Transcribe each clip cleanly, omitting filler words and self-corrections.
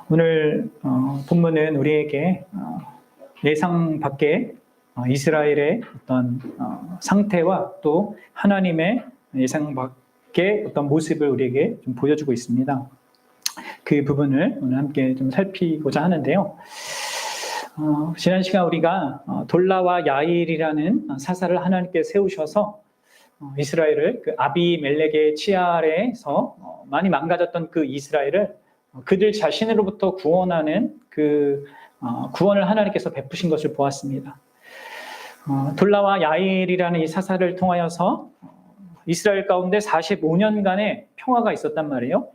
오늘 본문은 우리에게 예상 밖의 이스라엘의 어떤 상태와 또 하나님의 예상 밖의 어떤 모습을 우리에게 좀 보여주고 있습니다. 그 부분을 오늘 함께 좀 살피고자 하는데요. 지난 시간 우리가 돌라와 야일이라는 사사를 하나님께 세우셔서 이스라엘을 그 아비멜렉의 치하 아래에서 많이 망가졌던 그 이스라엘을 그들 자신으로부터 구원하는 그 구원을 하나님께서 베푸신 것을 보았습니다. 돌라와 야일이라는 이 사사를 통하여서 이스라엘 가운데 45년간의 평화가 있었단 말이에요.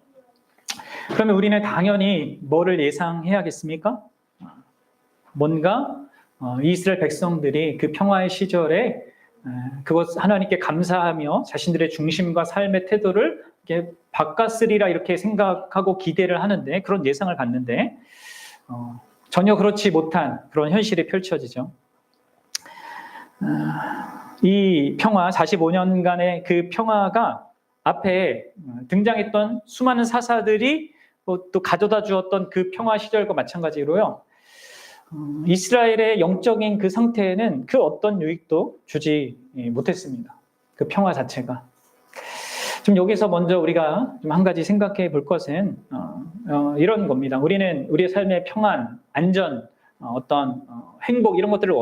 그러면 우리는 당연히 뭐를 예상해야겠습니까? 뭔가 이스라엘 백성들이 그 평화의 시절에 그것 하나님께 감사하며 자신들의 중심과 삶의 태도를 이렇게 바꿨으리라 이렇게 생각하고 기대를 하는데, 그런 예상을 갖는데 전혀 그렇지 못한 그런 현실이 펼쳐지죠. 이 평화, 45년간의 그 평화가 앞에 등장했던 수많은 사사들이 또 가져다 주었던 그 평화 시절과 마찬가지로요, 이스라엘의 영적인 그 상태에는 그 어떤 유익도 주지 못했습니다. 그 평화 자체가. 좀 여기서 먼저 우리가 좀 한 가지 생각해 볼 것은 이런 겁니다. 우리는 우리의 삶의 평안, 안전, 어떤 행복 이런 것들을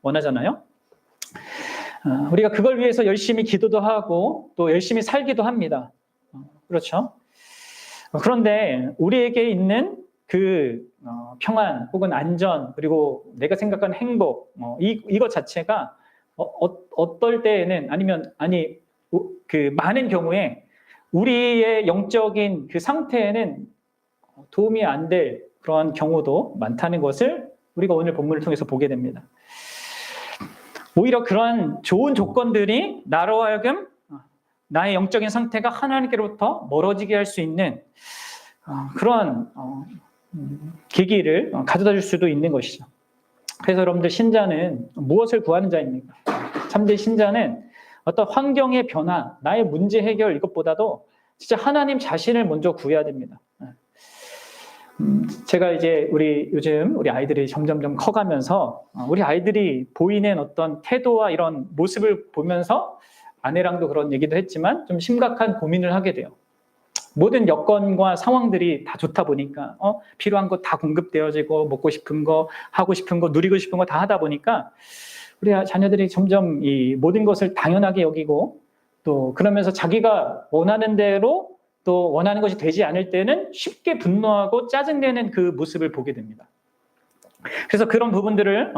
원하잖아요. 우리가 그걸 위해서 열심히 기도도 하고 또 열심히 살기도 합니다. 그렇죠? 그런데 우리에게 있는 그 평안 혹은 안전 그리고 내가 생각하는 행복 이것 자체가 어떨 때에는 그 많은 경우에 우리의 영적인 그 상태에는 도움이 안 될 그런 경우도 많다는 것을 우리가 오늘 본문을 통해서 보게 됩니다. 오히려 그런 좋은 조건들이 나로 하여금 나의 영적인 상태가 하나님께로부터 멀어지게 할 수 있는 그런 계기를 가져다 줄 수도 있는 것이죠. 그래서 여러분들, 신자는 무엇을 구하는 자입니까? 참된 신자는 어떤 환경의 변화, 나의 문제 해결 이것보다도 진짜 하나님 자신을 먼저 구해야 됩니다. 제가 이제 요즘 우리 아이들이 점점점 커가면서 우리 아이들이 보이는 어떤 태도와 이런 모습을 보면서 아내랑도 그런 얘기도 했지만 좀 심각한 고민을 하게 돼요. 모든 여건과 상황들이 다 좋다 보니까 필요한 거 다 공급되어지고 먹고 싶은 거, 하고 싶은 거, 누리고 싶은 거 다 하다 보니까 우리 자녀들이 점점 이 모든 것을 당연하게 여기고 또 그러면서 자기가 원하는 대로 또 원하는 것이 되지 않을 때는 쉽게 분노하고 짜증내는 그 모습을 보게 됩니다. 그래서 그런 부분들을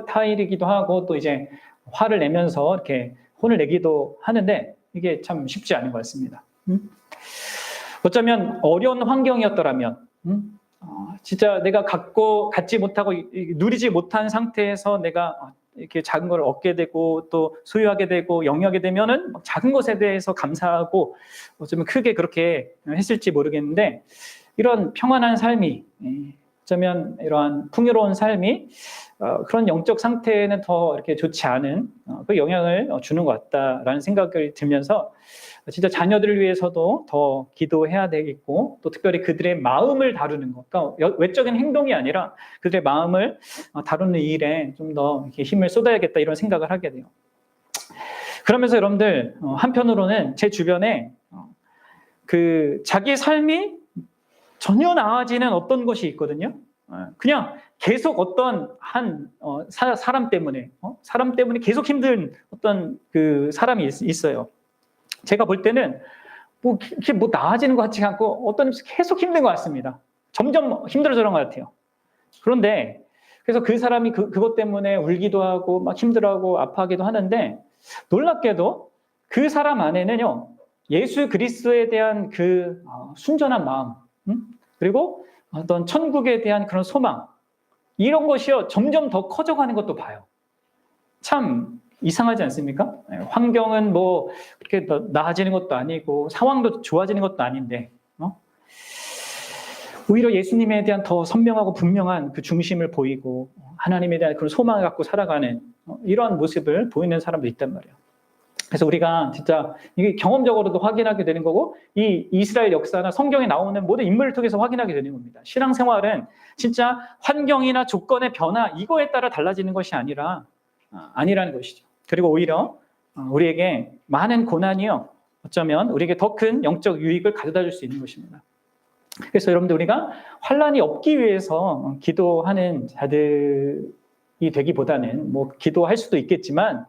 타일이기도 하고 또 이제 화를 내면서 이렇게 혼을 내기도 하는데 이게 참 쉽지 않은 것 같습니다. 어쩌면 어려운 환경이었더라면 진짜 내가 갖지 못하고 누리지 못한 상태에서 내가 이렇게 작은 걸 얻게 되고 또 소유하게 되고 영위하게 되면은 작은 것에 대해서 감사하고 어쩌면 크게 그렇게 했을지 모르겠는데, 이런 평안한 삶이, 어쩌면 이러한 풍요로운 삶이 그런 영적 상태에는 더 이렇게 좋지 않은 그 영향을 주는 것 같다라는 생각을 들면서 진짜 자녀들을 위해서도 더 기도해야 되겠고, 또 특별히 그들의 마음을 다루는 것, 그러니까 외적인 행동이 아니라 그들의 마음을 다루는 일에 좀 더 힘을 쏟아야겠다 이런 생각을 하게 돼요. 그러면서 여러분들, 한편으로는 제 주변에 그 자기 삶이 전혀 나아지는 어떤 것이 있거든요. 그냥 계속 어떤 사람 때문에 계속 힘든 어떤 그 사람이 있어요. 제가 볼 때는 이렇게 나아지는 것 같지 않고 계속 힘든 것 같습니다. 점점 힘들어지는 것 같아요. 그런데 그래서 그 사람이 그것 때문에 울기도 하고 막 힘들어하고 아파하기도 하는데, 놀랍게도 그 사람 안에는요, 예수 그리스도에 대한 그 순전한 마음, 그리고 어떤 천국에 대한 그런 소망, 이런 것이요 점점 더 커져가는 것도 봐요. 참 이상하지 않습니까? 환경은 그렇게 나아지는 것도 아니고 상황도 좋아지는 것도 아닌데 오히려 예수님에 대한 더 선명하고 분명한 그 중심을 보이고 하나님에 대한 그런 소망을 갖고 살아가는 이런 모습을 보이는 사람도 있단 말이에요. 그래서 우리가 진짜 이게 경험적으로도 확인하게 되는 거고, 이 이스라엘 역사나 성경에 나오는 모든 인물을 통해서 확인하게 되는 겁니다. 신앙생활은 진짜 환경이나 조건의 변화, 이거에 따라 달라지는 것이 아니라는 것이죠. 그리고 오히려 우리에게 많은 고난이요, 어쩌면 우리에게 더 큰 영적 유익을 가져다 줄 수 있는 것입니다. 그래서 여러분들, 우리가 환난이 없기 위해서 기도하는 자들이 되기보다는, 뭐 기도할 수도 있겠지만,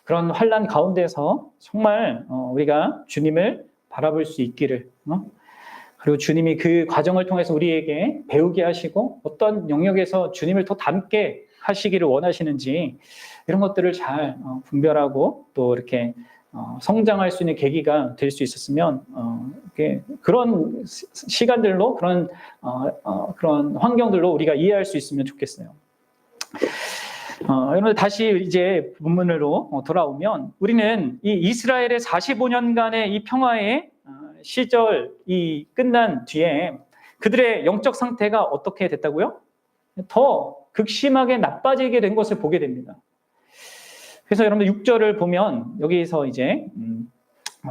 그런 환난 가운데서 정말 우리가 주님을 바라볼 수 있기를, 그리고 주님이 그 과정을 통해서 우리에게 배우게 하시고 어떤 영역에서 주님을 더 닮게 하시기를 원하시는지, 이런 것들을 잘 분별하고 또 이렇게 성장할 수 있는 계기가 될 수 있었으면, 그런 시간들로, 그런 환경들로 우리가 이해할 수 있으면 좋겠어요. 여러분, 다시 이제 본문으로 돌아오면, 우리는 이 이스라엘의 45년간의 이 평화의 시절이 끝난 뒤에 그들의 영적 상태가 어떻게 됐다고요? 더 극심하게 나빠지게 된 것을 보게 됩니다. 그래서 여러분들 6절을 보면 여기서 이제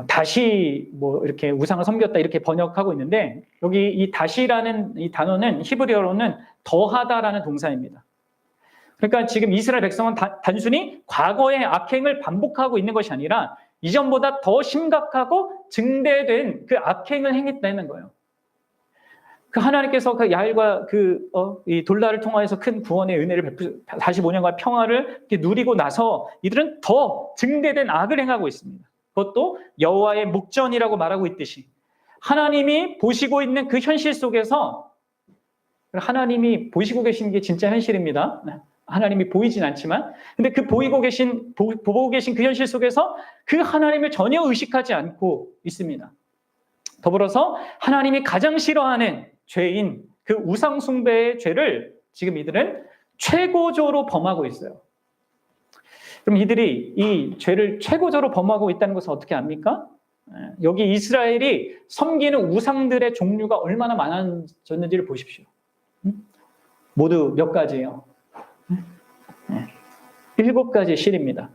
다시 뭐 이렇게 우상을 섬겼다 이렇게 번역하고 있는데, 여기 이 다시라는 이 단어는 히브리어로는 더하다라는 동사입니다. 그러니까 지금 이스라엘 백성은 단순히 과거의 악행을 반복하고 있는 것이 아니라 이전보다 더 심각하고 증대된 그 악행을 행했다는 거예요. 그 하나님께서 그 야일과 이 돌날을 통하여서 큰 구원의 은혜를 45년간 평화를 누리고 나서 이들은 더 증대된 악을 행하고 있습니다. 그것도 여호와의 목전이라고 말하고 있듯이, 하나님이 보시고 있는 그 현실 속에서, 하나님이 보시고 계신 게 진짜 현실입니다. 하나님이 보이진 않지만, 근데 그 보고 계신 그 현실 속에서 그 하나님을 전혀 의식하지 않고 있습니다. 더불어서 하나님이 가장 싫어하는 죄인 그 우상 숭배의 죄를 지금 이들은 최고조로 범하고 있어요. 그럼 이들이 이 죄를 최고조로 범하고 있다는 것은 어떻게 압니까? 여기 이스라엘이 섬기는 우상들의 종류가 얼마나 많아졌는지를 보십시오. 모두 몇 가지예요? 7가지 실입니다.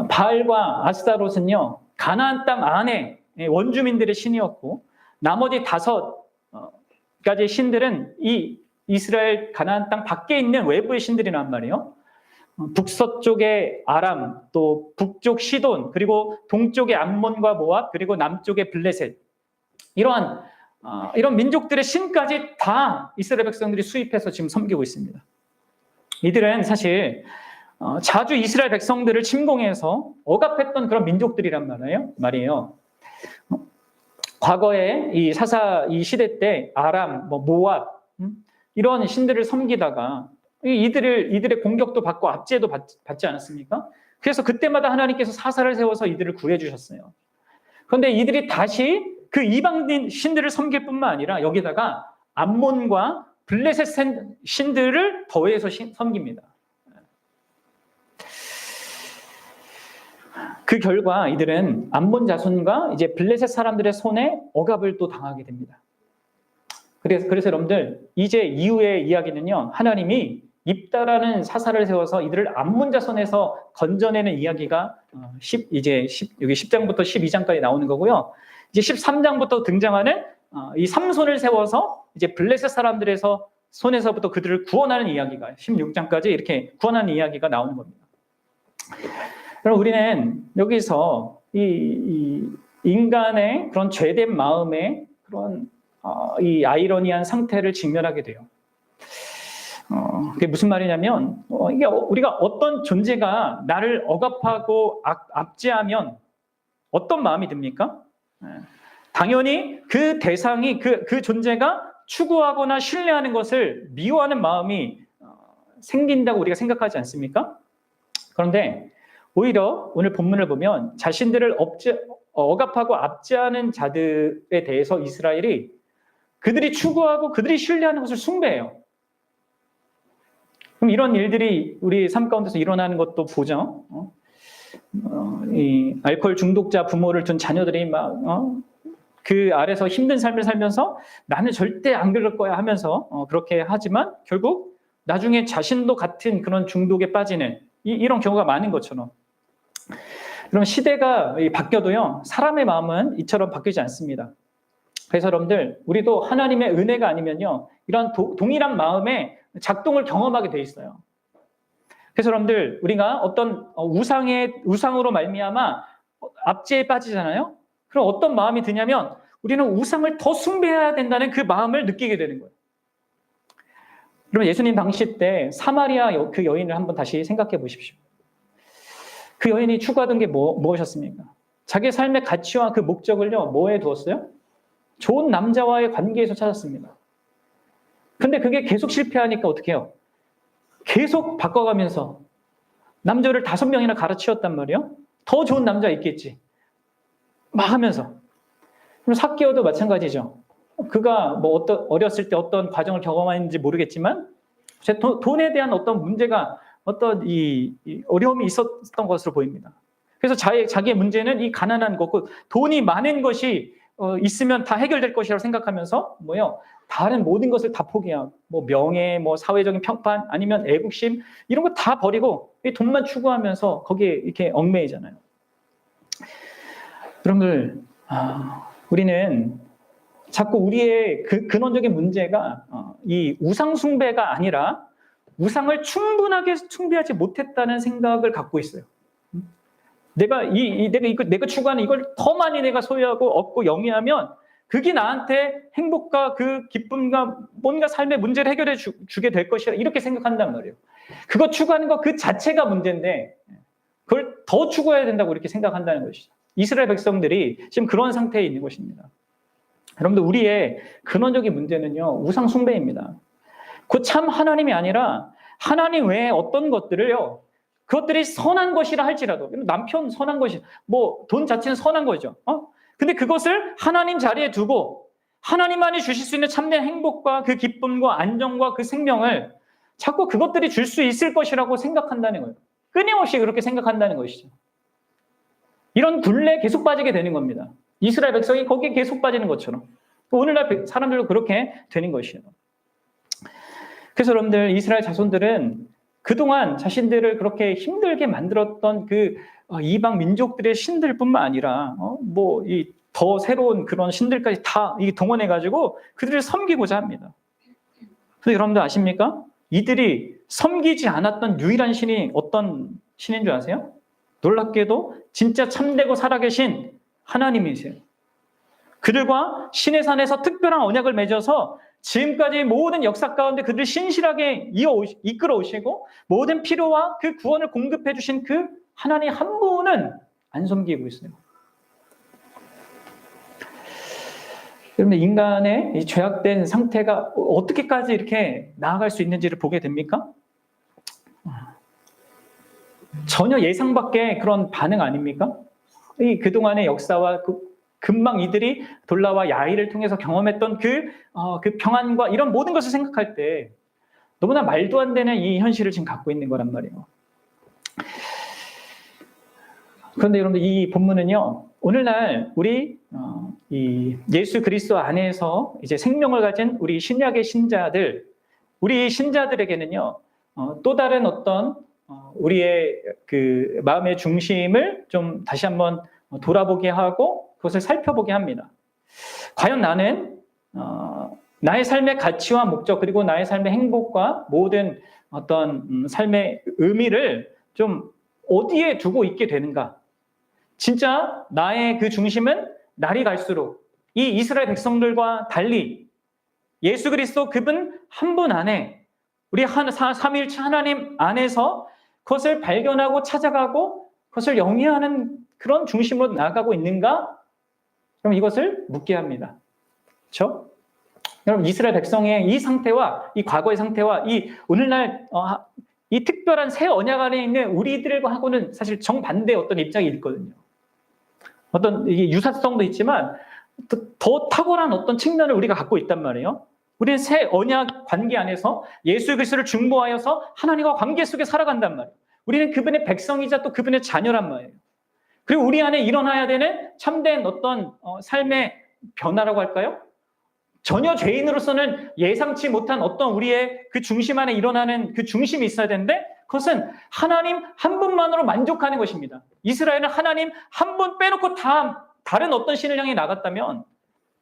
바알과 아스타롯은요, 가나안 땅 안에 원주민들의 신이었고, 나머지 5가지 신들은 이 이스라엘 가나안 땅 밖에 있는 외부의 신들이란 말이에요. 북서쪽의 아람, 또 북쪽 시돈, 그리고 동쪽의 암몬과 모압, 그리고 남쪽의 블레셋, 이런 민족들의 신까지 다 이스라엘 백성들이 수입해서 지금 섬기고 있습니다. 이들은 사실 자주 이스라엘 백성들을 침공해서 억압했던 그런 민족들이란 말이에요. 과거에 이 시대 때 아람, 모압, 이런 신들을 섬기다가 이들의 공격도 받고 압제도 받지 않았습니까? 그래서 그때마다 하나님께서 사사를 세워서 이들을 구해주셨어요. 그런데 이들이 다시 그 이방 신들을 섬길 뿐만 아니라 여기다가 암몬과 블레셋 신들을 더해서 섬깁니다. 그 결과 이들은 암몬 자손과 이제 블레셋 사람들의 손에 억압을 또 당하게 됩니다. 그래서 여러분들, 이제 이후의 이야기는요, 하나님이 입다라는 사사를 세워서 이들을 암몬 자손에서 건져내는 이야기가 여기 10장부터 12장까지 나오는 거고요. 이제 13장부터 등장하는 이 삼손을 세워서 이제 블레셋 사람들에서 손에서부터 그들을 구원하는 이야기가 16장까지 이렇게 구원하는 이야기가 나오는 겁니다. 그럼 우리는 여기서 이 인간의 그런 죄된 마음의 그런 이 아이러니한 상태를 직면하게 돼요. 그게 무슨 말이냐면, 이게 우리가 어떤 존재가 나를 억압하고 압제하면 어떤 마음이 듭니까? 당연히 그 대상이 그 존재가 추구하거나 신뢰하는 것을 미워하는 마음이 생긴다고 우리가 생각하지 않습니까? 그런데 오히려 오늘 본문을 보면 자신들을 억압하고 압제하는 자들에 대해서 이스라엘이 그들이 추구하고 그들이 신뢰하는 것을 숭배해요. 그럼 이런 일들이 우리 삶 가운데서 일어나는 것도 보죠. 이 알코올 중독자 부모를 둔 자녀들이 그 아래서 힘든 삶을 살면서 나는 절대 안 그럴 거야 하면서 그렇게 하지만 결국 나중에 자신도 같은 그런 중독에 빠지는 이런 경우가 많은 것처럼, 그럼 시대가 바뀌어도요, 사람의 마음은 이처럼 바뀌지 않습니다. 그래서 여러분들, 우리도 하나님의 은혜가 아니면요, 이런 동일한 마음의 작동을 경험하게 돼 있어요. 그래서 여러분들, 우리가 어떤 우상으로 말미암아 압제에 빠지잖아요. 그럼 어떤 마음이 드냐면 우리는 우상을 더 숭배해야 된다는 그 마음을 느끼게 되는 거예요. 그러면 예수님 당시 때 사마리아 그 여인을 한번 다시 생각해 보십시오. 그 여인이 추구하던 게 무엇이었습니까? 자기 삶의 가치와 그 목적을요, 뭐에 두었어요? 좋은 남자와의 관계에서 찾았습니다. 근데 그게 계속 실패하니까 어떻게 해요? 계속 바꿔가면서 남자를 5명이나 갈아치웠단 말이에요. 더 좋은 남자 있겠지. 막 하면서. 그럼 삭개오도 마찬가지죠. 그가 뭐 어렸을 때 어떤 과정을 경험했는지 모르겠지만 돈에 대한 어떤 문제가 어떤 이 어려움이 있었던 것으로 보입니다. 그래서 자기의 문제는 이 가난한 거고 돈이 많은 것이 있으면 다 해결될 것이라고 생각하면서 다른 모든 것을 다 포기하고 뭐 명예, 뭐 사회적인 평판 아니면 애국심 이런 거 다 버리고 이 돈만 추구하면서 거기에 이렇게 얽매이잖아요. 여러분들, 우리는 자꾸 우리의 근원적인 문제가 이 우상 숭배가 아니라 우상을 충분하게 숭배하지 못했다는 생각을 갖고 있어요. 내가 추구하는 이걸 더 많이 내가 소유하고 얻고 영위하면 그게 나한테 행복과 그 기쁨과 뭔가 삶의 문제를 해결해 주게 될 것이라 이렇게 생각한단 말이에요. 그거 추구하는 거 그 자체가 문제인데 그걸 더 추구해야 된다고 이렇게 생각한다는 것이죠. 이스라엘 백성들이 지금 그런 상태에 있는 것입니다. 여러분들, 우리의 근원적인 문제는요, 우상 숭배입니다. 그 참 하나님이 아니라 하나님 외에 어떤 것들을요, 그것들이 선한 것이라 할지라도, 남편 선한 것이, 뭐 돈 자체는 선한 거죠. 근데 그것을 하나님 자리에 두고 하나님만이 주실 수 있는 참된 행복과 그 기쁨과 안정과 그 생명을 자꾸 그것들이 줄 수 있을 것이라고 생각한다는 거예요. 끊임없이 그렇게 생각한다는 것이죠. 이런 굴레에 계속 빠지게 되는 겁니다. 이스라엘 백성이 거기에 계속 빠지는 것처럼 오늘날 사람들도 그렇게 되는 것이에요. 그래서 여러분들, 이스라엘 자손들은 그동안 자신들을 그렇게 힘들게 만들었던 그 이방 민족들의 신들뿐만 아니라 더 새로운 그런 신들까지 다 동원해가지고 그들을 섬기고자 합니다. 근데 여러분들 아십니까? 이들이 섬기지 않았던 유일한 신이 어떤 신인 줄 아세요? 놀랍게도 진짜 참되고 살아계신 하나님이세요. 그들과 신의 산에서 특별한 언약을 맺어서 지금까지 모든 역사 가운데 그들을 신실하게 이끌어 오시고 모든 필요와 그 구원을 공급해 주신 그 하나님 한 분은 안 섬기고 있어요. 여러분, 인간의 이 죄악된 상태가 어떻게까지 이렇게 나아갈 수 있는지를 보게 됩니까? 전혀 예상 밖의 그런 반응 아닙니까? 이 그동안의 역사와 금방 이들이 돌라와 야일을 통해서 경험했던 그 평안과 이런 모든 것을 생각할 때 너무나 말도 안 되는 이 현실을 지금 갖고 있는 거란 말이에요. 그런데 여러분들, 이 본문은요, 오늘날 우리 이 예수 그리스도 안에서 이제 생명을 가진 우리 신약의 신자들, 우리 신자들에게는요, 또 다른 어떤 우리의 그 마음의 중심을 좀 다시 한번 돌아보게 하고 그것을 살펴보게 합니다. 과연 나는 나의 삶의 가치와 목적 그리고 나의 삶의 행복과 모든 어떤 삶의 의미를 좀 어디에 두고 있게 되는가? 진짜 나의 그 중심은 날이 갈수록 이 이스라엘 백성들과 달리 예수 그리스도 그분 한 분 안에 우리 삼위일체 하나님 안에서 그것을 발견하고 찾아가고 그것을 영위하는 그런 중심으로 나아가고 있는가? 그럼 이것을 묻게 합니다. 그렇죠? 여러분, 이스라엘 백성의 이 상태와 이 과거의 상태와 이 오늘날 이 특별한 새 언약 안에 있는 우리들과하고는 사실 정반대의 어떤 입장이 있거든요. 어떤 이게 유사성도 있지만 더 탁월한 어떤 측면을 우리가 갖고 있단 말이에요. 우리는 새 언약 관계 안에서 예수 그리스도를 중보하여서 하나님과 관계 속에 살아간단 말이에요. 우리는 그분의 백성이자 또 그분의 자녀란 말이에요. 그리고 우리 안에 일어나야 되는 참된 어떤 삶의 변화라고 할까요? 전혀 죄인으로서는 예상치 못한 어떤 우리의 그 중심 안에 일어나는 그 중심이 있어야 되는데 그것은 하나님 한 분만으로 만족하는 것입니다. 이스라엘은 하나님 한 분 빼놓고 다 다른 어떤 신을 향해 나갔다면,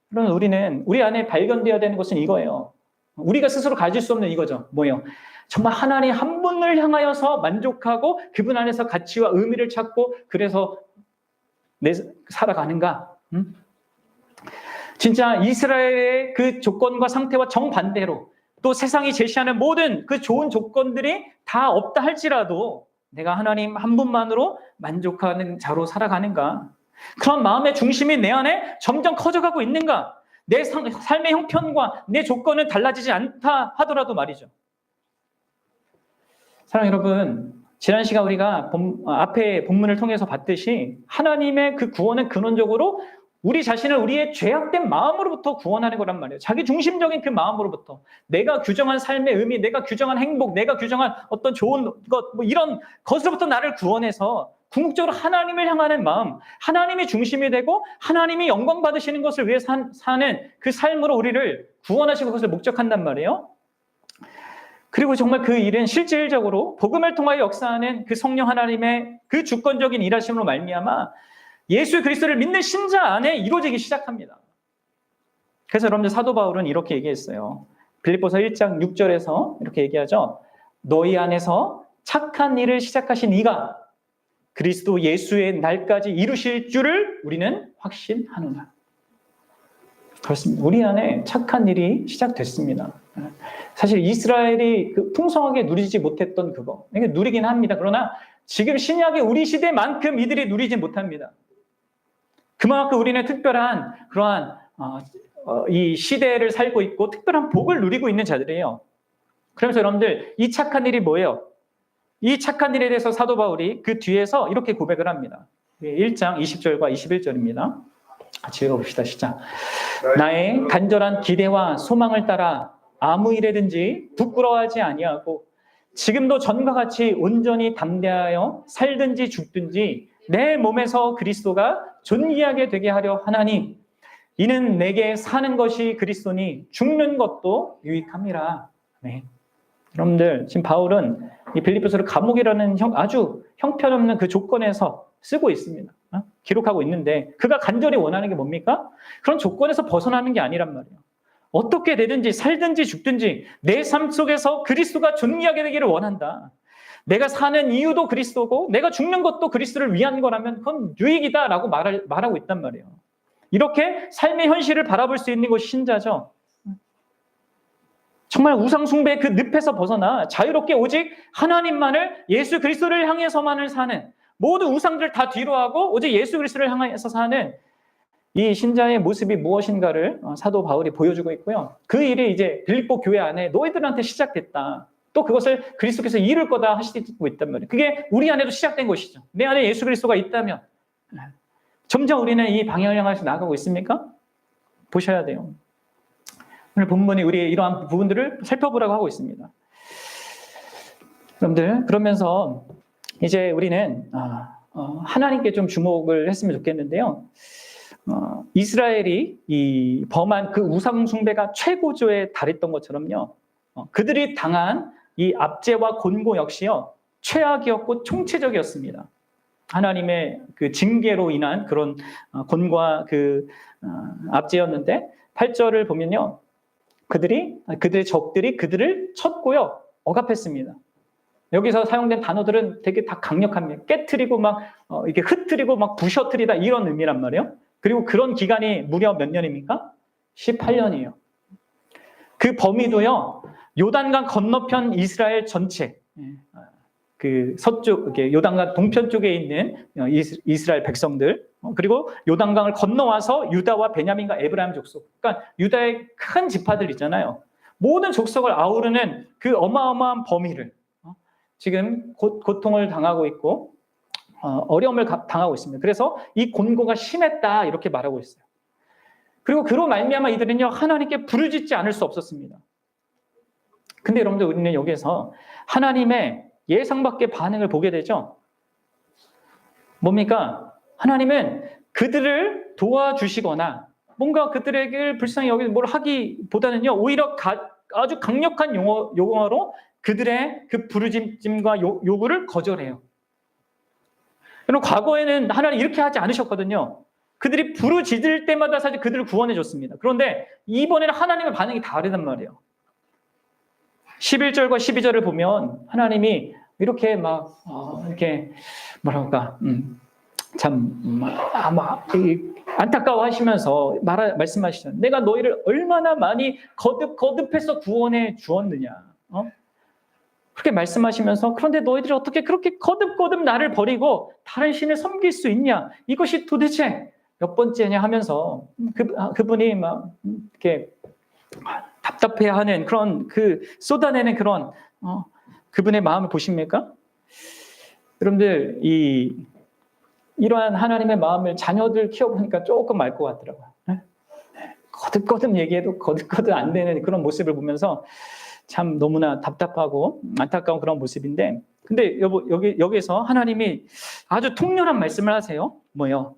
그러면 우리 안에 발견되어야 되는 것은 이거예요. 우리가 스스로 가질 수 없는 이거죠. 뭐예요? 정말 하나님 한 분을 향하여서 만족하고 그분 안에서 가치와 의미를 찾고 그래서 살아가는가? 진짜 이스라엘의 그 조건과 상태와 정반대로 또 세상이 제시하는 모든 그 좋은 조건들이 다 없다 할지라도 내가 하나님 한 분만으로 만족하는 자로 살아가는가? 그런 마음의 중심이 내 안에 점점 커져가고 있는가? 내 삶의 형편과 내 조건은 달라지지 않다 하더라도 말이죠. 사랑하는 여러분, 지난 시간 우리가 앞에 본문을 통해서 봤듯이 하나님의 그 구원은 근원적으로 우리 자신을 우리의 죄악된 마음으로부터 구원하는 거란 말이에요. 자기 중심적인 그 마음으로부터. 내가 규정한 삶의 의미, 내가 규정한 행복, 내가 규정한 어떤 좋은 것, 뭐 이런 것으로부터 나를 구원해서 궁극적으로 하나님을 향하는 마음, 하나님이 중심이 되고 하나님이 영광 받으시는 것을 위해 사는 그 삶으로 우리를 구원하시고 그것을 목적한단 말이에요. 그리고 정말 그 일은 실질적으로 복음을 통하여 역사하는 그 성령 하나님의 그 주권적인 일하심으로 말미암아 예수 그리스도를 믿는 신자 안에 이루어지기 시작합니다. 그래서 여러분들 사도 바울은 이렇게 얘기했어요. 빌립보서 1장 6절에서 이렇게 얘기하죠. 너희 안에서 착한 일을 시작하신 이가 그리스도 예수의 날까지 이루실 줄을 우리는 확신하노라. 그렇습니다. 우리 안에 착한 일이 시작됐습니다. 사실 이스라엘이 그 풍성하게 누리지 못했던 그거, 이게 누리긴 합니다. 그러나 지금 신약의 우리 시대만큼 이들이 누리지 못합니다. 그만큼 우리는 특별한 그러한 이 시대를 살고 있고 특별한 복을 누리고 있는 자들이에요. 그러면서 여러분들 이 착한 일이 뭐예요? 이 착한 일에 대해서 사도 바울이 그 뒤에서 이렇게 고백을 합니다. 1장 20절과 21절입니다. 같이 읽어봅시다. 시작. 나의 간절한 기대와 소망을 따라 아무 일에든지 부끄러워하지 아니하고 지금도 전과 같이 온전히 담대하여 살든지 죽든지 내 몸에서 그리스도가 존귀하게 되게 하려 하나니 이는 내게 사는 것이 그리스도니 죽는 것도 유익함이라. 네. 여러분들 지금 바울은 이 빌립보서를 감옥이라는 아주 형편없는 그 조건에서 쓰고 있습니다. 기록하고 있는데 그가 간절히 원하는 게 뭡니까? 그런 조건에서 벗어나는 게 아니란 말이에요. 어떻게 되든지 살든지 죽든지 내 삶 속에서 그리스도가 존귀하게 되기를 원한다. 내가 사는 이유도 그리스도고 내가 죽는 것도 그리스도를 위한 거라면 그건 유익이다라고 말하고 있단 말이에요. 이렇게 삶의 현실을 바라볼 수 있는 것이 신자죠. 정말 우상숭배의 그 늪에서 벗어나 자유롭게 오직 하나님만을 예수 그리스도를 향해서만을 사는 모든 우상들을 다 뒤로하고 오직 예수 그리스도를 향해서 사는 이 신자의 모습이 무엇인가를 사도 바울이 보여주고 있고요. 그 일이 이제 빌립보 교회 안에 너희들한테 시작됐다. 또 그것을 그리스도께서 이룰 거다 하시고 있단 말이에요. 그게 우리 안에도 시작된 것이죠. 내 안에 예수 그리스도가 있다면 점점 우리는 이 방향을 향해서 나아가고 있습니까? 보셔야 돼요. 오늘 본문이 우리의 이러한 부분들을 살펴보라고 하고 있습니다. 여러분들 그러면서 이제 우리는 하나님께 좀 주목을 했으면 좋겠는데요. 이스라엘이 이 범한 그 우상 숭배가 최고조에 달했던 것처럼요. 그들이 당한 이 압제와 곤고 역시요. 최악이었고 총체적이었습니다. 하나님의 그 징계로 인한 그런 곤과 그 압제였는데 8절을 보면요. 그들의 적들이 그들을 쳤고요. 억압했습니다. 여기서 사용된 단어들은 되게 다 강력합니다. 깨트리고 막 이렇게 흩트리고 막 부셔트리다 이런 의미란 말이에요. 그리고 그런 기간이 무려 몇 년입니까? 18년이에요. 그 범위도요. 요단강 건너편 이스라엘 전체, 그 서쪽, 요단강 동편 쪽에 있는 이스라엘 백성들, 그리고 요단강을 건너와서 유다와 베냐민과 에브라임 족속, 그러니까 유다의 큰 지파들 있잖아요. 모든 족속을 아우르는 그 어마어마한 범위를 지금 고통을 당하고 있고 어려움을 당하고 있습니다. 그래서 이 곤고가 심했다 이렇게 말하고 있어요. 그리고 그로 말미암아 이들은요 하나님께 부르짖지 않을 수 없었습니다. 근데 여러분들 우리는 여기에서 하나님의 예상 밖의 반응을 보게 되죠. 뭡니까? 하나님은 그들을 도와주시거나 뭔가 그들에게 불쌍히 여기 뭘 하기보다는요 오히려 아주 강력한 용어로 그들의 그 부르짖음과 요구를 거절해요. 그럼 과거에는 하나님 이렇게 하지 않으셨거든요. 그들이 부르짖을 때마다 사실 그들을 구원해 줬습니다. 그런데 이번에는 하나님의 반응이 다르단 말이에요. 11절과 12절을 보면 하나님이 이렇게 막 이렇게 뭐랄까 참 안타까워하시면서 말씀하시죠. 내가 너희를 얼마나 많이 거듭해서 구원해 주었느냐. 그렇게 말씀하시면서 그런데 너희들이 어떻게 그렇게 거듭 나를 버리고 다른 신을 섬길 수 있냐? 이것이 도대체 몇 번째냐 하면서 그분이 막 이렇게 답답해하는 그런 쏟아내는 그런 그분의 마음을 보십니까? 여러분들 이러한 하나님의 마음을 자녀들 키워보니까 조금 알 것 같더라고요. 거듭 얘기해도 거듭 안 되는 그런 모습을 보면서 참 너무나 답답하고 안타까운 그런 모습인데, 근데 여기서 하나님이 아주 통렬한 말씀을 하세요. 뭐요?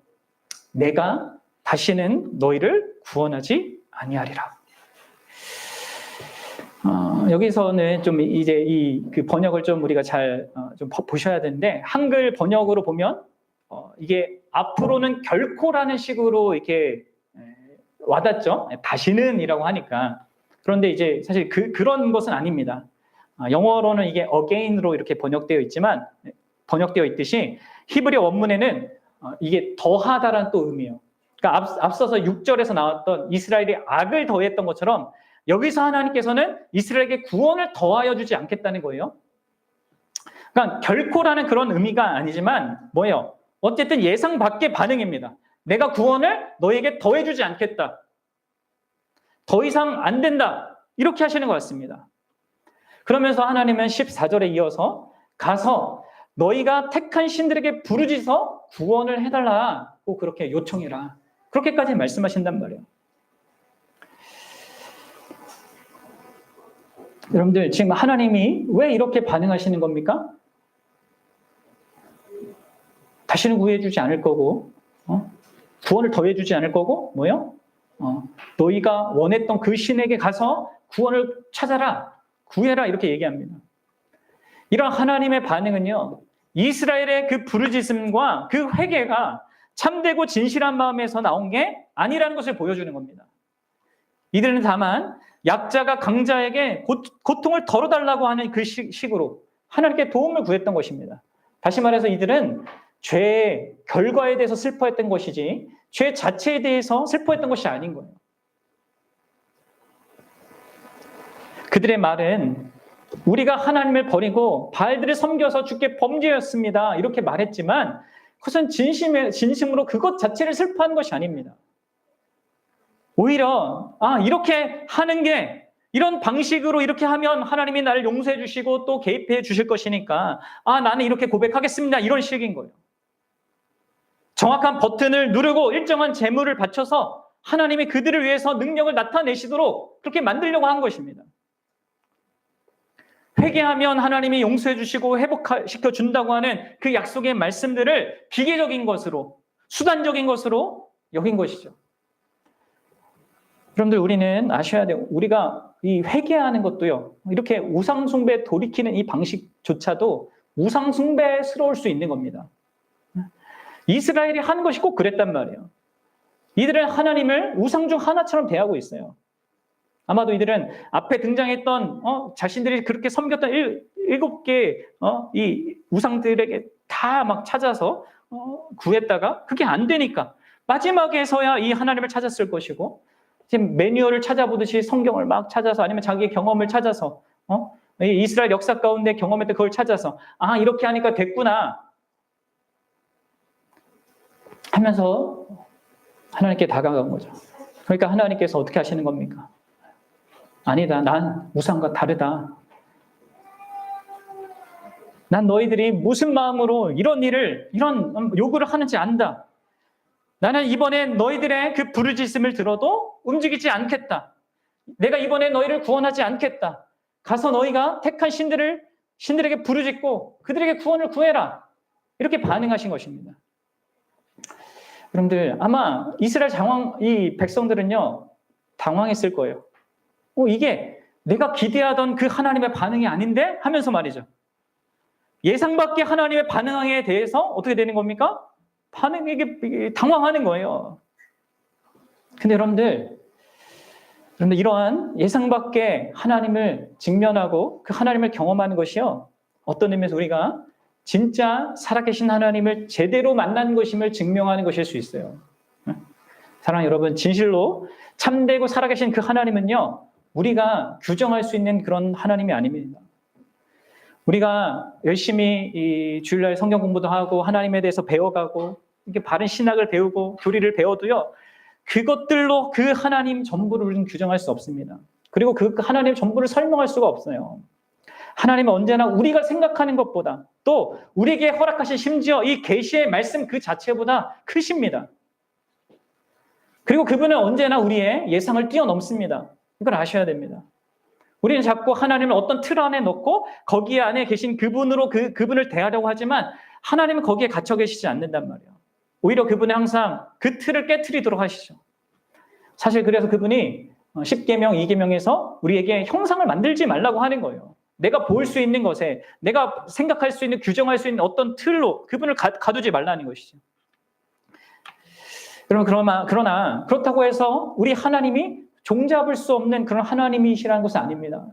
내가 다시는 너희를 구원하지 아니하리라. 여기서는 좀 이제 그 번역을 좀 우리가 잘 좀 보셔야 되는데, 한글 번역으로 보면 이게 앞으로는 결코라는 식으로 이렇게 와닿죠. 다시는이라고 하니까. 그런데 이제 사실 그런 것은 아닙니다. 영어로는 이게 again으로 이렇게 번역되어 있듯이 히브리 원문에는 이게 더하다라는 또 의미예요. 그러니까 앞서서 6절에서 나왔던 이스라엘이 악을 더했던 것처럼 여기서 하나님께서는 이스라엘에게 구원을 더하여 주지 않겠다는 거예요. 그러니까 결코라는 그런 의미가 아니지만 뭐예요? 어쨌든 예상 밖의 반응입니다. 내가 구원을 너에게 더해 주지 않겠다. 더 이상 안 된다. 이렇게 하시는 것 같습니다. 그러면서 하나님은 14절에 이어서 가서 너희가 택한 신들에게 부르짖어 구원을 해달라고 그렇게 요청해라. 그렇게까지 말씀하신단 말이에요. 여러분들 지금 하나님이 왜 이렇게 반응하시는 겁니까? 다시는 구해주지 않을 거고 구원을 더해주지 않을 거고 뭐요? 너희가 원했던 그 신에게 가서 구원을 찾아라, 구해라 이렇게 얘기합니다. 이런 하나님의 반응은요, 이스라엘의 그 부르짖음과 그 회개가 참되고 진실한 마음에서 나온 게 아니라는 것을 보여주는 겁니다. 이들은 다만 약자가 강자에게 고통을 덜어달라고 하는 그 식으로 하나님께 도움을 구했던 것입니다. 다시 말해서 이들은 죄의 결과에 대해서 슬퍼했던 것이지 죄 자체에 대해서 슬퍼했던 것이 아닌 거예요. 그들의 말은 우리가 하나님을 버리고 바알들을 섬겨서 주께 범죄였습니다. 이렇게 말했지만 그것은 진심으로 그것 자체를 슬퍼한 것이 아닙니다. 오히려 이렇게 하는 게 이런 방식으로 이렇게 하면 하나님이 나를 용서해 주시고 또 개입해 주실 것이니까 나는 이렇게 고백하겠습니다. 이런 식인 거예요. 정확한 버튼을 누르고 일정한 재물을 바쳐서 하나님이 그들을 위해서 능력을 나타내시도록 그렇게 만들려고 한 것입니다. 회개하면 하나님이 용서해 주시고 회복시켜 준다고 하는 그 약속의 말씀들을 기계적인 것으로, 수단적인 것으로 여긴 것이죠. 여러분들 우리는 아셔야 돼요. 우리가 이 회개하는 것도요, 이렇게 우상숭배에 돌이키는 이 방식조차도 우상숭배스러울 수 있는 겁니다. 이스라엘이 하는 것이 꼭 그랬단 말이에요. 이들은 하나님을 우상 중 하나처럼 대하고 있어요. 아마도 이들은 앞에 등장했던 자신들이 그렇게 섬겼던 7개 이 우상들에게 다 막 찾아서 구했다가 그게 안 되니까 마지막에서야 이 하나님을 찾았을 것이고, 지금 매뉴얼을 찾아보듯이 성경을 막 찾아서 아니면 자기의 경험을 찾아서 이스라엘 역사 가운데 경험했던 그걸 찾아서 이렇게 하니까 됐구나 하면서 하나님께 다가간 거죠. 그러니까 하나님께서 어떻게 하시는 겁니까? 아니다. 난 우상과 다르다. 난 너희들이 무슨 마음으로 이런 요구를 하는지 안다. 나는 이번에 너희들의 그 부르짖음을 들어도 움직이지 않겠다. 내가 이번에 너희를 구원하지 않겠다. 가서 너희가 택한 신들에게 부르짖고 그들에게 구원을 구해라. 이렇게 반응하신 것입니다. 여러분들 아마 이스라엘 이 백성들은요 당황했을 거예요. 이게 내가 기대하던 그 하나님의 반응이 아닌데 하면서 말이죠. 예상 밖의 하나님의 반응에 대해서 어떻게 되는 겁니까? 반응에게 당황하는 거예요. 근데 여러분들 이러한 예상 밖의 하나님을 직면하고 그 하나님을 경험하는 것이요. 어떤 의미에서 우리가 진짜 살아계신 하나님을 제대로 만난 것임을 증명하는 것일 수 있어요. 사랑하는 여러분, 진실로 참되고 살아계신 그 하나님은요, 우리가 규정할 수 있는 그런 하나님이 아닙니다. 우리가 열심히 이 주일날 성경 공부도 하고 하나님에 대해서 배워가고 이렇게 바른 신학을 배우고 교리를 배워도요, 그것들로 그 하나님 전부를 우리는 규정할 수 없습니다. 그리고 그 하나님 전부를 설명할 수가 없어요. 하나님은 언제나 우리가 생각하는 것보다 또 우리에게 허락하신 심지어 이 계시의 말씀 그 자체보다 크십니다. 그리고 그분은 언제나 우리의 예상을 뛰어넘습니다. 이걸 아셔야 됩니다. 우리는 자꾸 하나님을 어떤 틀 안에 넣고 거기 안에 계신 그분으로 그분을 대하려고 하지만 하나님은 거기에 갇혀 계시지 않는단 말이에요. 오히려 그분은 항상 그 틀을 깨트리도록 하시죠. 사실 그래서 그분이 10계명, 2계명에서 우리에게 형상을 만들지 말라고 하는 거예요. 내가 볼 수 있는 것에, 내가 생각할 수 있는, 규정할 수 있는 어떤 틀로 그분을 가두지 말라는 것이죠. 그러나 그렇다고 해서 우리 하나님이 종잡을 수 없는 그런 하나님이시라는 것은 아닙니다.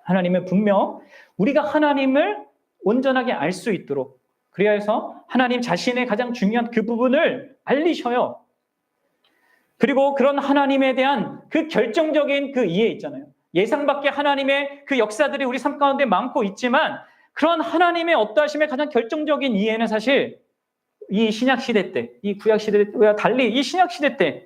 하나님은 분명 우리가 하나님을 온전하게 알 수 있도록 그래야 해서 하나님 자신의 가장 중요한 그 부분을 알리셔요. 그리고 그런 하나님에 대한 그 결정적인 그 이해 있잖아요. 예상 밖의 하나님의 그 역사들이 우리 삶 가운데 많고 있지만 그런 하나님의 어떠하심의 가장 결정적인 이해는 사실 이 신약 시대 때, 이 구약 시대와 달리 이 신약 시대 때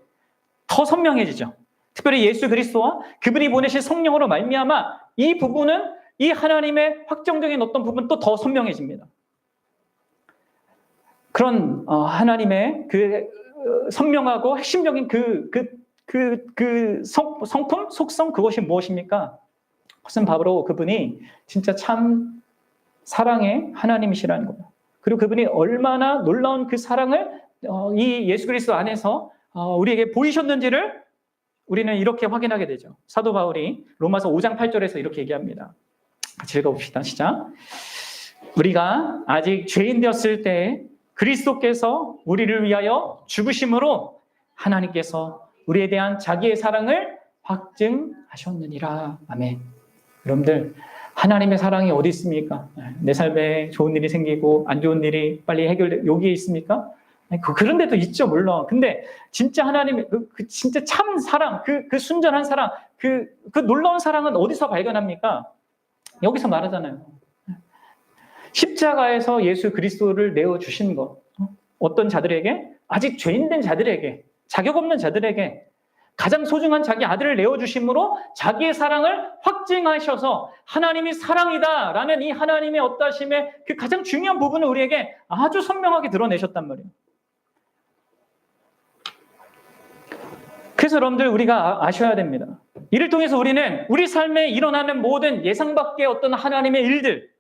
더 선명해지죠. 특별히 예수 그리스도와 그분이 보내신 성령으로 말미암아 이 부분은 이 하나님의 확정적인 어떤 부분 또 더 선명해집니다. 그런 하나님의 그 선명하고 핵심적인 성품, 속성 그것이 무엇입니까? 그것은 바로 그분이 진짜 참 사랑의 하나님이시라는 거예요. 그리고 그분이 얼마나 놀라운 그 사랑을 이 예수 그리스도 안에서 우리에게 보이셨는지를 우리는 이렇게 확인하게 되죠. 사도 바울이 로마서 5장 8절에서 이렇게 얘기합니다. 같이 읽어봅시다. 시작. 우리가 아직 죄인 되었을 때 그리스도께서 우리를 위하여 죽으심으로 하나님께서 우리에 대한 자기의 사랑을 확증하셨느니라. 아멘. 여러분들, 하나님의 사랑이 어디 있습니까? 내 삶에 좋은 일이 생기고 안 좋은 일이 빨리 해결돼 여기에 있습니까? 그런 데도 있죠, 물론. 근데 진짜 하나님의 진짜 참 사랑, 그 순전한 사랑, 그 놀라운 사랑은 어디서 발견합니까? 여기서 말하잖아요. 십자가에서 예수 그리스도를 내어주신 것. 어떤 자들에게? 아직 죄인된 자들에게, 자격 없는 자들에게 가장 소중한 자기 아들을 내어주심으로 자기의 사랑을 확증하셔서 하나님이 사랑이다라는 이 하나님의 어떠하심의 그 가장 중요한 부분을 우리에게 아주 선명하게 드러내셨단 말이에요. 그래서 여러분들 우리가 아셔야 됩니다. 이를 통해서 우리는 우리 삶에 일어나는 모든 예상 밖의 어떤 하나님의 일들,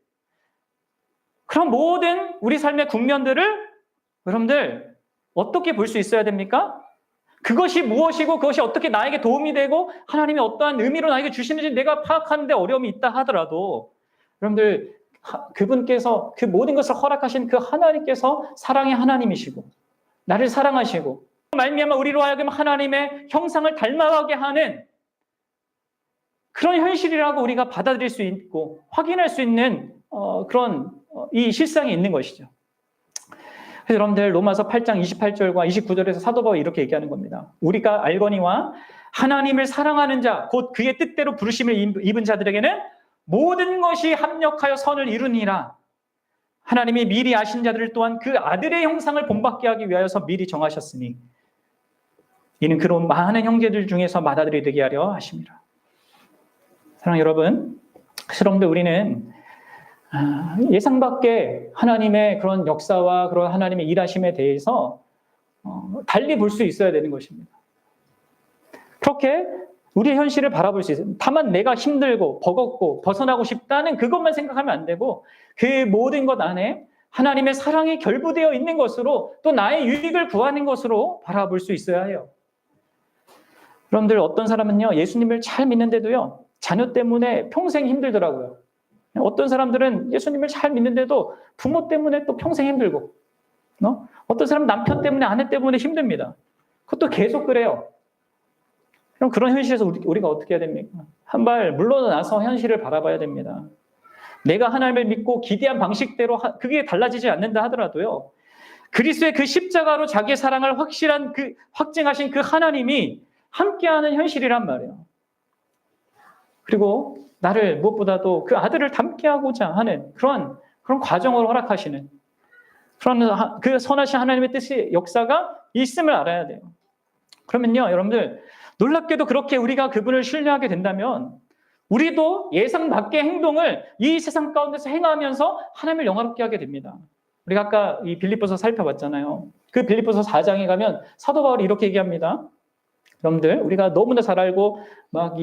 그런 모든 우리 삶의 국면들을 여러분들 어떻게 볼 수 있어야 됩니까? 그것이 무엇이고 그것이 어떻게 나에게 도움이 되고 하나님이 어떠한 의미로 나에게 주시는지 내가 파악하는데 어려움이 있다 하더라도 여러분들 그분께서 그 모든 것을 허락하신 그 하나님께서 사랑의 하나님이시고 나를 사랑하시고 말미암아 우리로 하여금 하나님의 형상을 닮아가게 하는 그런 현실이라고 우리가 받아들일 수 있고 확인할 수 있는 그런 이 실상이 있는 것이죠. 그래서 여러분들 로마서 8장 28절과 29절에서 사도 바울이 이렇게 얘기하는 겁니다. 우리가 알거니와 하나님을 사랑하는 자, 곧 그의 뜻대로 부르심을 입은 자들에게는 모든 것이 합력하여 선을 이루니라. 하나님이 미리 아신 자들을 또한 그 아들의 형상을 본받게 하기 위하여서 미리 정하셨으니 이는 그런 많은 형제들 중에서 맏아들이 되게 하려 하심이라. 사랑하는 여러분, 여러분들 우리는 예상 밖의 하나님의 그런 역사와 그런 하나님의 일하심에 대해서 달리 볼 수 있어야 되는 것입니다. 그렇게 우리의 현실을 바라볼 수 있어요. 다만 내가 힘들고 버겁고 벗어나고 싶다는 그것만 생각하면 안 되고 그 모든 것 안에 하나님의 사랑이 결부되어 있는 것으로 또 나의 유익을 구하는 것으로 바라볼 수 있어야 해요. 여러분들 어떤 사람은요 예수님을 잘 믿는데도요 자녀 때문에 평생 힘들더라고요. 어떤 사람들은 예수님을 잘 믿는데도 부모 때문에 또 평생 힘들고, 어떤 사람은 남편 때문에, 아내 때문에 힘듭니다. 그것도 계속 그래요. 그럼 그런 현실에서 우리가 어떻게 해야 됩니까? 한 발 물러나서 현실을 바라봐야 됩니다. 내가 하나님을 믿고 기대한 방식대로 그게 달라지지 않는다 하더라도요, 그리스도의 그 십자가로 자기의 사랑을 확증하신 그 하나님이 함께하는 현실이란 말이에요. 그리고 나를 무엇보다도 그 아들을 닮게하고자 하는 그런 과정을 허락하시는 그런 그 선하신 하나님의 뜻의 역사가 있음을 알아야 돼요. 그러면요, 여러분들, 놀랍게도 그렇게 우리가 그분을 신뢰하게 된다면 우리도 예상 밖의 행동을 이 세상 가운데서 행하면서 하나님을 영화롭게 하게 됩니다. 우리가 아까 이 빌립보서 살펴봤잖아요. 그 빌립보서 4장에 가면 사도 바울이 이렇게 얘기합니다. 여러분들, 우리가 너무나 잘 알고 막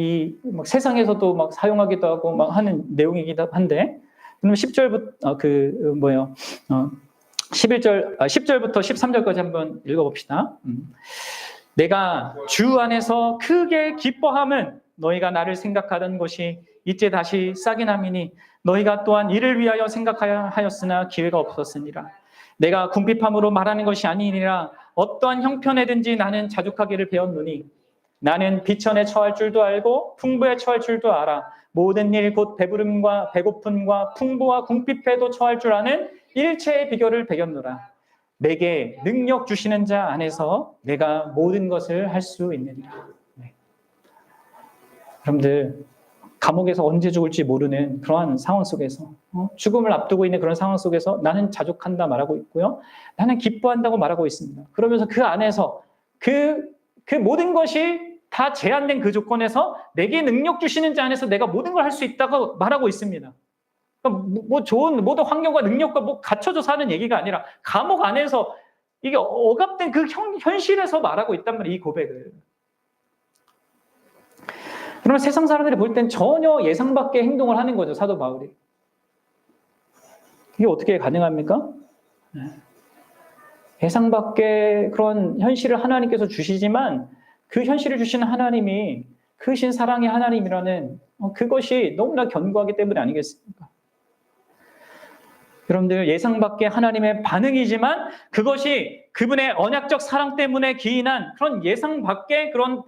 세상에서도 막 사용하기도 하고 막 하는 내용이기도 한데, 그러면 10절부터 13절까지 한번 읽어봅시다. 내가 주 안에서 크게 기뻐함은 너희가 나를 생각하던 것이 이제 다시 싹이 남이니 너희가 또한 이를 위하여 생각하였으나 기회가 없었으니라. 내가 궁핍함으로 말하는 것이 아니니라. 어떠한 형편에든지 나는 자족하기를 배웠노니 나는 비천에 처할 줄도 알고 풍부에 처할 줄도 알아. 모든 일 곧 배부름과 배고픔과 풍부와 궁핍에도 처할 줄 아는 일체의 비결을 배웠노라. 내게 능력 주시는 자 안에서 내가 모든 것을 할 수 있느니라. 네. 여러분들, 감옥에서 언제 죽을지 모르는 그러한 상황 속에서, 죽음을 앞두고 있는 그런 상황 속에서 나는 자족한다 말하고 있고요, 나는 기뻐한다고 말하고 있습니다. 그러면서 그 안에서 그 모든 것이 다 제한된 그 조건에서 내게 능력 주시는 자 안에서 내가 모든 걸 할 수 있다고 말하고 있습니다. 뭐 좋은 모든 환경과 능력과 뭐 갖춰져서 하는 얘기가 아니라 감옥 안에서 이게 억압된 그 현실에서 말하고 있단 말이에요, 이 고백을. 그러면 세상 사람들이 볼 땐 전혀 예상 밖의 행동을 하는 거죠, 사도 바울이. 이게 어떻게 가능합니까? 예상 밖의 그런 현실을 하나님께서 주시지만 그 현실을 주시는 하나님이 크신 사랑의 하나님이라는 그것이 너무나 견고하기 때문에 아니겠습니까? 여러분들, 예상 밖의 하나님의 반응이지만 그것이 그분의 언약적 사랑 때문에 기인한 그런 예상 밖의 그런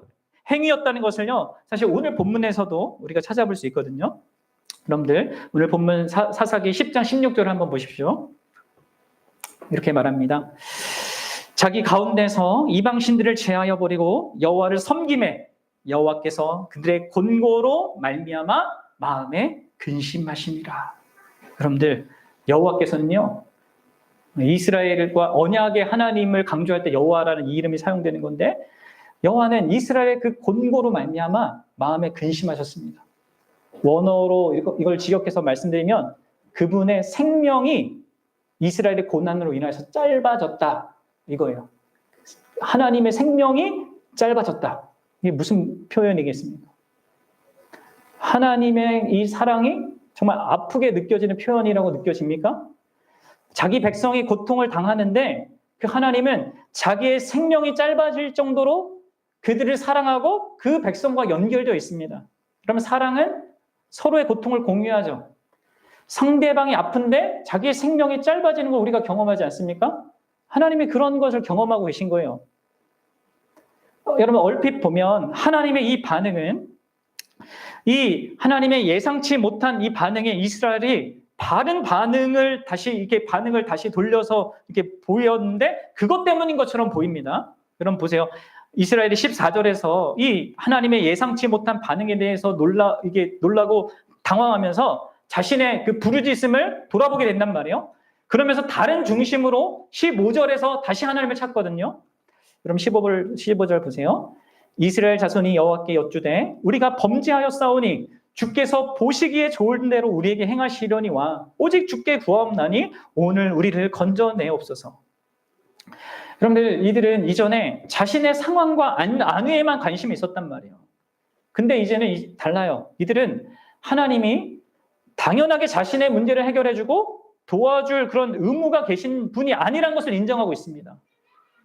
행위였다는 것을요, 사실 오늘 본문에서도 우리가 찾아볼 수 있거든요. 여러분들, 오늘 본문 사사기 10장 16절을 한번 보십시오. 이렇게 말합니다. 자기 가운데서 이방신들을 제하여 버리고 여호와를 섬김에 여호와께서 그들의 곤고로 말미암아 마음에 근심하시니라. 여러분들, 여호와께서는요, 이스라엘과 언약의 하나님을 강조할 때 여호와라는 이 이름이 사용되는 건데, 여호와는 이스라엘의 그 곤고로 말미암아 마음에 근심하셨습니다. 원어로 이걸 직역해서 말씀드리면 그분의 생명이 이스라엘의 고난으로 인해서 짧아졌다, 이거예요. 하나님의 생명이 짧아졌다. 이게 무슨 표현이겠습니까? 하나님의 이 사랑이 정말 아프게 느껴지는 표현이라고 느껴집니까? 자기 백성이 고통을 당하는데 그 하나님은 자기의 생명이 짧아질 정도로 그들을 사랑하고 그 백성과 연결되어 있습니다. 그러면 사랑은 서로의 고통을 공유하죠. 상대방이 아픈데 자기의 생명이 짧아지는 걸 우리가 경험하지 않습니까? 하나님이 그런 것을 경험하고 계신 거예요. 여러분, 얼핏 보면 하나님의 이 반응은, 이 하나님의 예상치 못한 이 반응에 이스라엘이 바른 반응을 다시 돌려서 이렇게 보였는데 그것 때문인 것처럼 보입니다. 여러분 보세요. 이스라엘이 14절에서 이 하나님의 예상치 못한 반응에 대해서 놀라고 당황하면서 자신의 그 부르짖음을 돌아보게 된단 말이에요. 그러면서 다른 중심으로 15절에서 다시 하나님을 찾거든요. 그럼 15절 보세요. 이스라엘 자손이 여호와께 여쭈되 우리가 범죄하였사오니 주께서 보시기에 좋은 대로 우리에게 행하시려니와 오직 주께 구하옵나니 오늘 우리를 건져내옵소서. 여러분들, 이들은 이전에 자신의 상황과 안위에만 관심이 있었단 말이에요. 근데 이제는 달라요. 이들은 하나님이 당연하게 자신의 문제를 해결해주고 도와줄 그런 의무가 계신 분이 아니란 것을 인정하고 있습니다.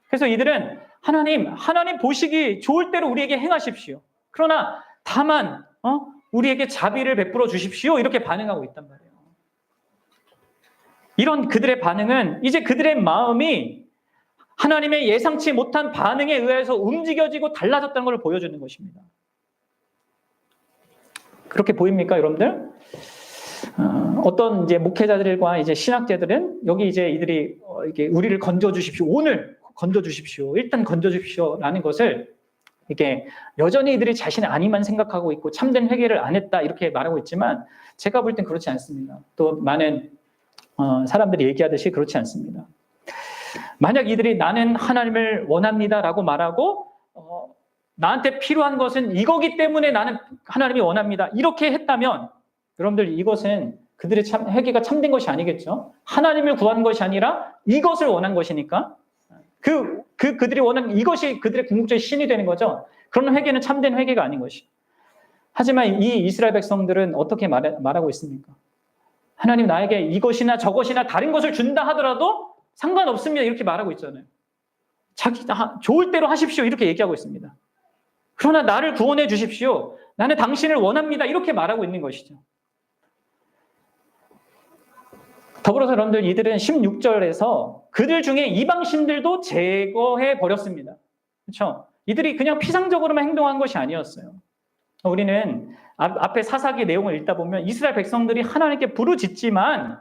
그래서 이들은 하나님 보시기 좋을 대로 우리에게 행하십시오. 그러나 다만 우리에게 자비를 베풀어 주십시오. 이렇게 반응하고 있단 말이에요. 이런 그들의 반응은 이제 그들의 마음이 하나님의 예상치 못한 반응에 의해서 움직여지고 달라졌다는 걸 보여주는 것입니다. 그렇게 보입니까, 여러분들? 어떤 이제 목회자들과 이제 신학자들은 여기 이제 이들이 이게 우리를 건져 주십시오. 오늘 건져 주십시오. 일단 건져 주십시오라는 것을 이게 여전히 이들이 자신의 안위만 생각하고 있고 참된 회개를 안 했다 이렇게 말하고 있지만 제가 볼 땐 그렇지 않습니다. 또 많은 사람들이 얘기하듯이 그렇지 않습니다. 만약 이들이 나는 하나님을 원합니다라고 말하고 나한테 필요한 것은 이거기 때문에 나는 하나님이 원합니다. 이렇게 했다면 여러분들 이것은 그들의 회개가 참된 것이 아니겠죠. 하나님을 구한 것이 아니라 이것을 원한 것이니까 그들이 원한 이것이 그들의 궁극적인 신이 되는 거죠. 그런 회개는 참된 회개가 아닌 것이. 하지만 이 이스라엘 백성들은 어떻게 말하고 있습니까? 하나님 나에게 이것이나 저것이나 다른 것을 준다 하더라도 상관없습니다. 이렇게 말하고 있잖아요. 좋을 대로 하십시오. 이렇게 얘기하고 있습니다. 그러나 나를 구원해 주십시오. 나는 당신을 원합니다. 이렇게 말하고 있는 것이죠. 더불어서 여러분들 이들은 16절에서 그들 중에 이방신들도 제거해 버렸습니다. 그렇죠? 이들이 그냥 피상적으로만 행동한 것이 아니었어요. 우리는 앞에 사사기 내용을 읽다 보면 이스라엘 백성들이 하나님께 부르짖지만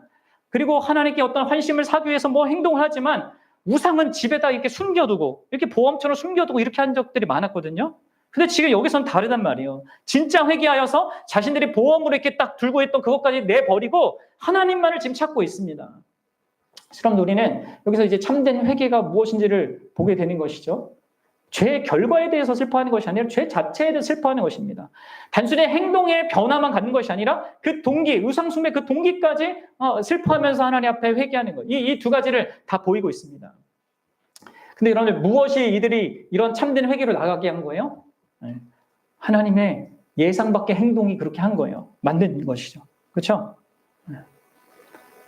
그리고 하나님께 어떤 환심을 사기 위해서 뭐 행동을 하지만 우상은 집에다 이렇게 숨겨두고 이렇게 보험처럼 숨겨두고 이렇게 한 적들이 많았거든요. 근데 지금 여기서는 다르단 말이에요. 진짜 회개하여서 자신들이 보험으로 이렇게 딱 들고 있던 그것까지 내버리고 하나님만을 지금 찾고 있습니다. 그럼 우리는 여기서 이제 참된 회개가 무엇인지를 보게 되는 것이죠. 죄의 결과에 대해서 슬퍼하는 것이 아니라 죄 자체에 대해서 슬퍼하는 것입니다. 단순히 행동의 변화만 갖는 것이 아니라 그 동기, 우상숭배 그 동기까지 슬퍼하면서 하나님 앞에 회개하는 것. 이 두 가지를 다 보이고 있습니다. 근데 여러분들 무엇이 이들이 이런 참된 회개로 나가게 한 거예요? 하나님의 예상 밖의 행동이 그렇게 한 거예요. 만든 것이죠. 그렇죠?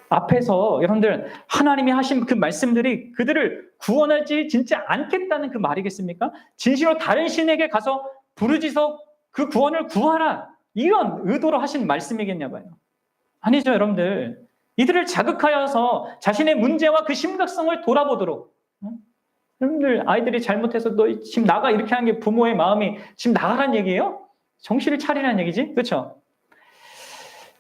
앞에서 여러분들 하나님이 하신 그 말씀들이 그들을 구원하지 진짜 않겠다는 그 말이겠습니까? 진실로 다른 신에게 가서 부르짖어 그 구원을 구하라. 이런 의도로 하신 말씀이겠냐 봐요. 아니죠, 여러분들. 이들을 자극하여서 자신의 문제와 그 심각성을 돌아보도록. 여러분들 아이들이 잘못해서 너 지금 나가 이렇게 하는 게 부모의 마음이 지금 나가란 얘기예요? 정신을 차리라는 얘기지? 그렇죠?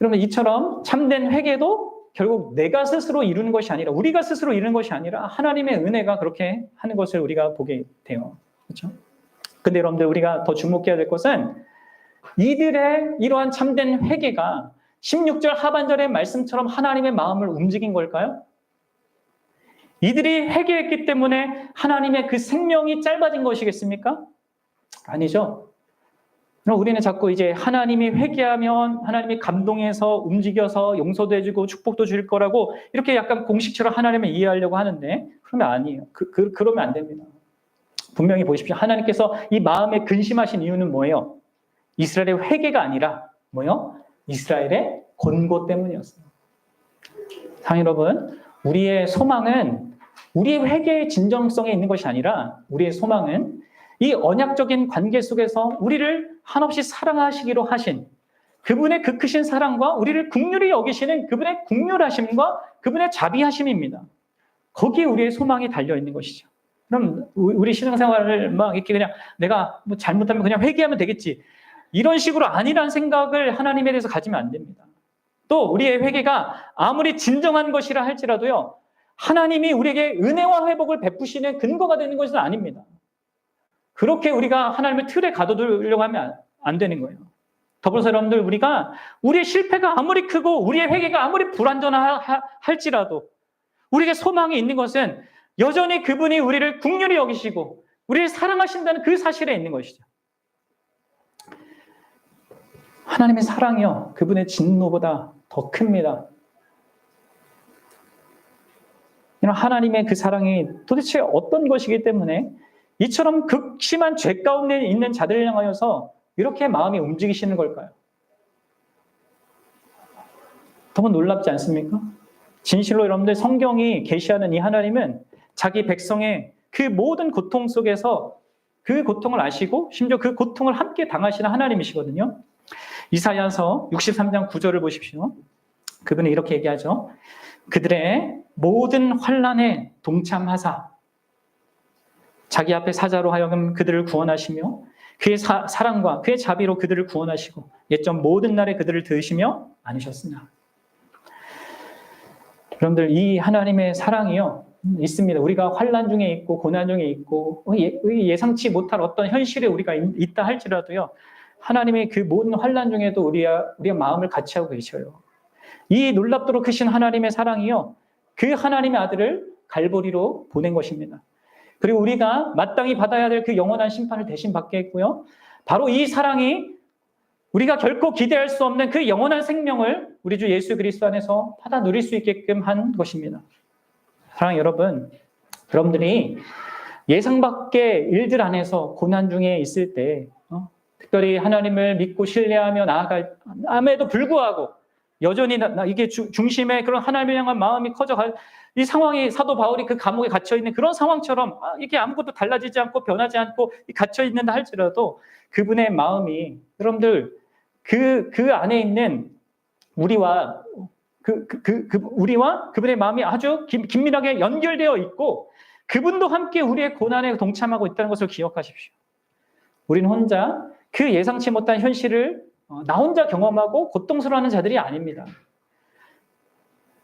여러분 이처럼 참된 회개도 결국 내가 스스로 이루는 것이 아니라 우리가 스스로 이루는 것이 아니라 하나님의 은혜가 그렇게 하는 것을 우리가 보게 돼요. 그렇죠? 근데 여러분들 우리가 더 주목해야 될 것은 이들의 이러한 참된 회개가 16절 하반절의 말씀처럼 하나님의 마음을 움직인 걸까요? 이들이 회개했기 때문에 하나님의 그 생명이 짧아진 것이겠습니까? 아니죠. 우리는 자꾸 이제 하나님이 회개하면 하나님이 감동해서 움직여서 용서도 해주고 축복도 줄 거라고 이렇게 약간 공식처럼 하나님을 이해하려고 하는데 그러면 아니에요. 그러면 안 됩니다. 분명히 보십시오. 하나님께서 이 마음에 근심하신 이유는 뭐예요? 이스라엘의 회개가 아니라 뭐예요? 이스라엘의 권고 때문이었어요. 사랑 여러분, 우리의 소망은 우리의 회개의 진정성에 있는 것이 아니라 우리의 소망은 이 언약적인 관계 속에서 우리를 한없이 사랑하시기로 하신 그분의 그 크신 사랑과 우리를 긍휼히 여기시는 그분의 긍휼하심과 그분의 자비하심입니다. 거기에 우리의 소망이 달려있는 것이죠. 그럼 우리 신앙생활을 막 이렇게 그냥 내가 뭐 잘못하면 그냥 회개하면 되겠지. 이런 식으로 아니란 생각을 하나님에 대해서 가지면 안 됩니다. 또 우리의 회개가 아무리 진정한 것이라 할지라도요. 하나님이 우리에게 은혜와 회복을 베푸시는 근거가 되는 것은 아닙니다. 그렇게 우리가 하나님의 틀에 가둬두려고 하면 안 되는 거예요. 더불어서 여러분들 우리가 우리의 실패가 아무리 크고 우리의 회개가 아무리 불완전할지라도 우리에게 소망이 있는 것은 여전히 그분이 우리를 긍휼히 여기시고 우리를 사랑하신다는 그 사실에 있는 것이죠. 하나님의 사랑이요. 그분의 진노보다 더 큽니다. 하나님의 그 사랑이 도대체 어떤 것이기 때문에 이처럼 극심한 죄 가운데 있는 자들을 향하여서 이렇게 마음이 움직이시는 걸까요? 너무 놀랍지 않습니까? 진실로 여러분들 성경이 계시하는 이 하나님은 자기 백성의 그 모든 고통 속에서 그 고통을 아시고 심지어 그 고통을 함께 당하시는 하나님이시거든요. 이사야서 63장 9절을 보십시오. 그분은 이렇게 얘기하죠. 그들의 모든 환난에 동참하사 자기 앞에 사자로 하여금 그들을 구원하시며 그의 사랑과 그의 자비로 그들을 구원하시고 옛전 모든 날에 그들을 들으시며 안으셨으나. 여러분들, 이 하나님의 사랑이요 있습니다. 우리가 환난 중에 있고 고난 중에 있고 예상치 못할 어떤 현실에 우리가 있다 할지라도요, 하나님의 그 모든 환난 중에도 우리가 마음을 같이 하고 계셔요. 이 놀랍도록 크신 하나님의 사랑이요, 그 하나님의 아들을 갈보리로 보낸 것입니다. 그리고 우리가 마땅히 받아야 될 그 영원한 심판을 대신 받게 했고요, 바로 이 사랑이 우리가 결코 기대할 수 없는 그 영원한 생명을 우리 주 예수 그리스도 안에서 받아 누릴 수 있게끔 한 것입니다. 사랑하는 여러분, 여러분들이 예상 밖의 일들 안에서 고난 중에 있을 때 특별히 하나님을 믿고 신뢰하며 나아감에도 불구하고 여전히 이게 중심에 그런 하나님을 향한 마음이 커져갈 이 상황이, 사도 바울이 그 감옥에 갇혀있는 그런 상황처럼 이게 아무것도 달라지지 않고 변하지 않고 갇혀있는다 할지라도 그분의 마음이, 여러분들, 그 안에 있는 우리와 우리와 그분의 마음이 아주 긴밀하게 연결되어 있고 그분도 함께 우리의 고난에 동참하고 있다는 것을 기억하십시오. 우리는 혼자 그 예상치 못한 현실을 나 혼자 경험하고 고통스러워하는 자들이 아닙니다.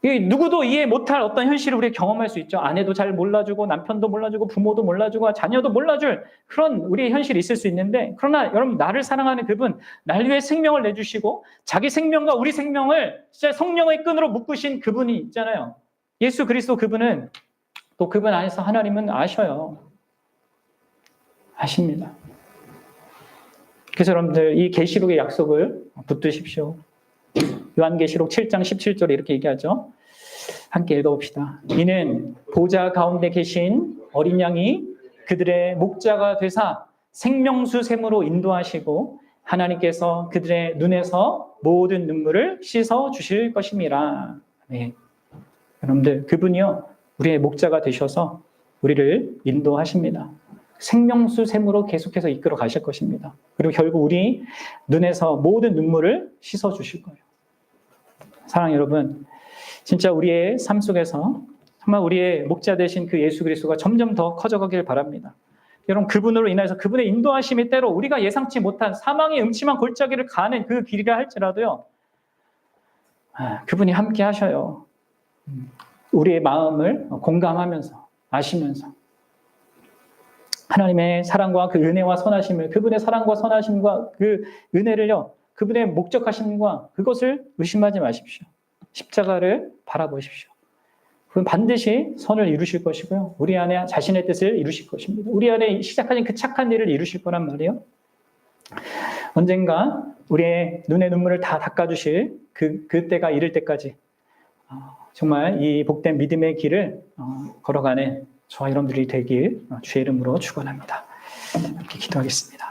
누구도 이해 못할 어떤 현실을 우리가 경험할 수 있죠. 아내도 잘 몰라주고 남편도 몰라주고 부모도 몰라주고 자녀도 몰라줄 그런 우리의 현실이 있을 수 있는데, 그러나 여러분, 나를 사랑하는 그분, 날 위해 생명을 내주시고 자기 생명과 우리 생명을 진짜 성령의 끈으로 묶으신 그분이 있잖아요. 예수 그리스도, 그분은 또 그분 안에서 하나님은 아셔요. 아십니다. 그래서 여러분들, 이 계시록의 약속을 붙드십시오. 요한계시록 7장 17절에 이렇게 얘기하죠. 함께 읽어봅시다. 이는 보좌 가운데 계신 어린 양이 그들의 목자가 되사 생명수 샘으로 인도하시고 하나님께서 그들의 눈에서 모든 눈물을 씻어 주실 것임이라. 네. 여러분들, 그분이요 우리의 목자가 되셔서 우리를 인도하십니다. 생명수 샘으로 계속해서 이끌어 가실 것입니다. 그리고 결국 우리 눈에서 모든 눈물을 씻어 주실 거예요. 사랑하는 여러분, 진짜 우리의 삶 속에서 정말 우리의 목자 되신 그 예수 그리스도가 점점 더 커져가길 바랍니다. 여러분, 그분으로 인해서 그분의 인도하심이 때로 우리가 예상치 못한 사망의 음침한 골짜기를 가는 그 길이라 할지라도요, 그분이 함께 하셔요. 우리의 마음을 공감하면서, 아시면서 하나님의 사랑과 그 은혜와 선하심을, 그분의 사랑과 선하심과 그 은혜를요, 그분의 목적하심과 그것을 의심하지 마십시오. 십자가를 바라보십시오. 그건 반드시 선을 이루실 것이고요, 우리 안에 자신의 뜻을 이루실 것입니다. 우리 안에 시작하신 그 착한 일을 이루실 거란 말이에요. 언젠가 우리의 눈의 눈물을 다 닦아주실 그때가 이를 때까지 정말 이 복된 믿음의 길을 걸어가는 저와 여러분들이 되길 주의 이름으로 축원합니다. 함께 기도하겠습니다.